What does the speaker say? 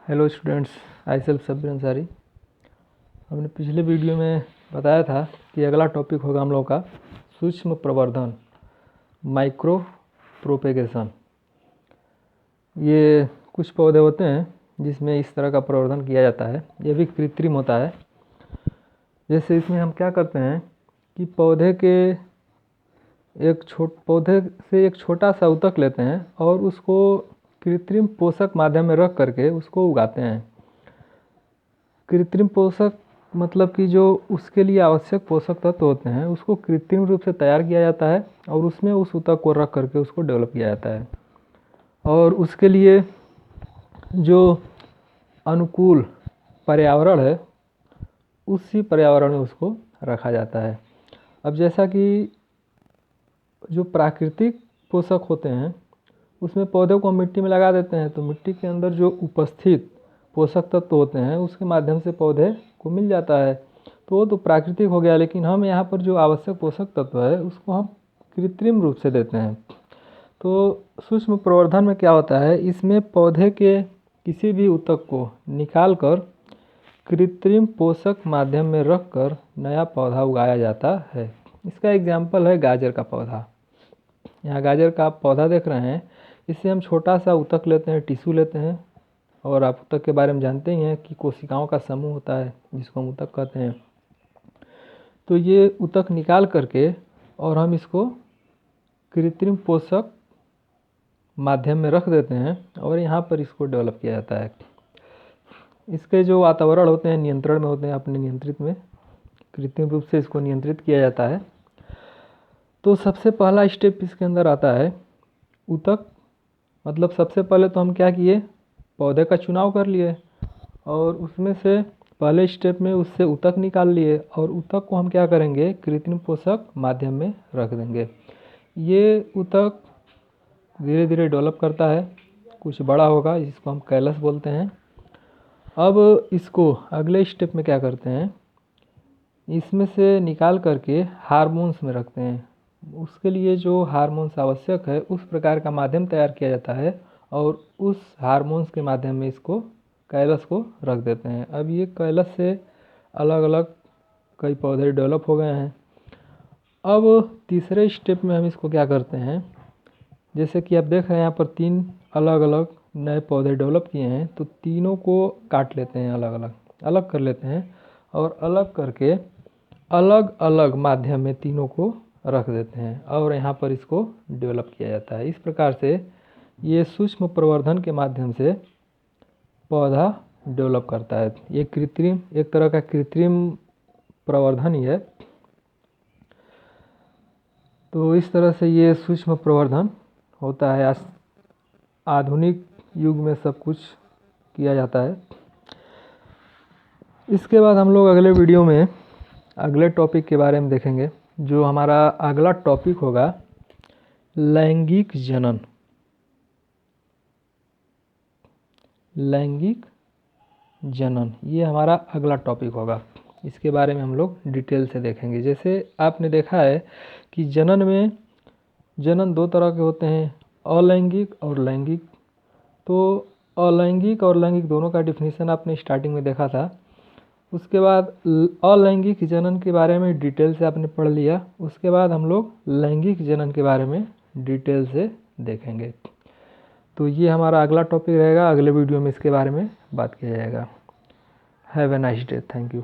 Hello students, I self Sabbir Ansari. हमने पिछले video में बताया था कि अगला टॉपिक होगा हम लोग का सूक्ष्म प्रवर्धन, माइक्रो प्रोपेगेशन। ये कुछ पौधे होते हैं जिसमें इस तरह का प्रवर्धन किया जाता है। ये भी कृत्रिम होता है। जैसे इसमें हम क्या करते हैं कि पौधे से एक छोटा सा ऊतक लेते हैं और उसको कृत्रिम पोषक माध्यम में रख करके उसको उगाते हैं। कृत्रिम पोषक मतलब कि जो उसके लिए आवश्यक पोषक तत्व होते हैं उसको कृत्रिम रूप से तैयार किया जाता है और उसमें उस ऊतक को रख करके उसको डेवलप किया जाता है। और उसके लिए जो अनुकूल पर्यावरण है उसी पर्यावरण में उसको रखा जाता है। अब जैसा कि जो प्राकृतिक पोषक होते हैं उसमें पौधे को मिट्टी में लगा देते हैं तो मिट्टी के अंदर जो उपस्थित पोषक तत्व होते हैं उसके माध्यम से पौधे को मिल जाता है, तो वो तो प्राकृतिक हो गया। लेकिन हम यहाँ पर जो आवश्यक पोषक तत्व है उसको हम कृत्रिम रूप से देते हैं। तो सूक्ष्म प्रवर्धन में क्या होता है, इसमें पौधे के किसी भी ऊतक को निकाल कर कृत्रिम पोषक माध्यम में रख कर नया पौधा उगाया जाता है। इसका एग्जाम्पल है गाजर का पौधा। यहाँ गाजर का आप पौधा देख रहे हैं। इससे हम छोटा सा ऊतक लेते हैं, टिश्यू लेते हैं, और आप ऊतक के बारे में जानते ही हैं कि कोशिकाओं का समूह होता है जिसको हम ऊतक कहते हैं। तो ये ऊतक निकाल करके और हम इसको कृत्रिम पोषक माध्यम में रख देते हैं और यहाँ पर इसको डेवलप किया जाता है। इसके जो वातावरण होते हैं नियंत्रण में होते हैं, अपने नियंत्रित में कृत्रिम रूप से इसको नियंत्रित किया जाता है। तो सबसे पहला स्टेप इसके अंदर आता है ऊतक। मतलब सबसे पहले तो हम क्या किए, पौधे का चुनाव कर लिए और उसमें से पहले स्टेप में उससे ऊतक निकाल लिए और ऊतक को हम क्या करेंगे, कृत्रिम पोषक माध्यम में रख देंगे। ये ऊतक धीरे धीरे डेवलप करता है, कुछ बड़ा होगा, जिसको हम कैलस बोलते हैं। अब इसको अगले स्टेप में क्या करते हैं, इसमें से निकाल करके हार्मोन्स में रखते हैं। उसके लिए जो हार्मोन्स आवश्यक है उस प्रकार का माध्यम तैयार किया जाता है और उस हार्मोन्स के माध्यम में इसको कैलस को रख देते हैं। अब ये कैलस से अलग अलग कई पौधे डेवलप हो गए हैं। अब तीसरे स्टेप में हम इसको क्या करते हैं, जैसे कि आप देख रहे हैं यहाँ पर 3 अलग अलग नए पौधे डेवलप किए हैं, तो तीनों को काट लेते हैं, अलग कर लेते हैं और अलग करके अलग अलग माध्यम में तीनों को रख देते हैं और यहाँ पर इसको डेवलप किया जाता है। इस प्रकार से ये सूक्ष्म प्रवर्धन के माध्यम से पौधा डेवलप करता है। ये एक तरह का कृत्रिम प्रवर्धन ही है। तो इस तरह से ये सूक्ष्म प्रवर्धन होता है। आधुनिक युग में सब कुछ किया जाता है। इसके बाद हम लोग अगले वीडियो में अगले टॉपिक के बारे में देखेंगे। जो हमारा अगला टॉपिक होगा लैंगिक जनन। लैंगिक जनन ये हमारा अगला टॉपिक होगा। इसके बारे में हम लोग डिटेल से देखेंगे। जैसे आपने देखा है कि जनन 2 तरह के होते हैं, अलैंगिक और लैंगिक। तो अलैंगिक और लैंगिक दोनों का डिफिनीशन आपने स्टार्टिंग में देखा था। उसके बाद अलैंगिक जनन के बारे में डिटेल से आपने पढ़ लिया। उसके बाद हम लोग लैंगिक जनन के बारे में डिटेल से देखेंगे। तो ये हमारा अगला टॉपिक रहेगा। अगले वीडियो में इसके बारे में बात किया जाएगा। Have a nice day. Thank you.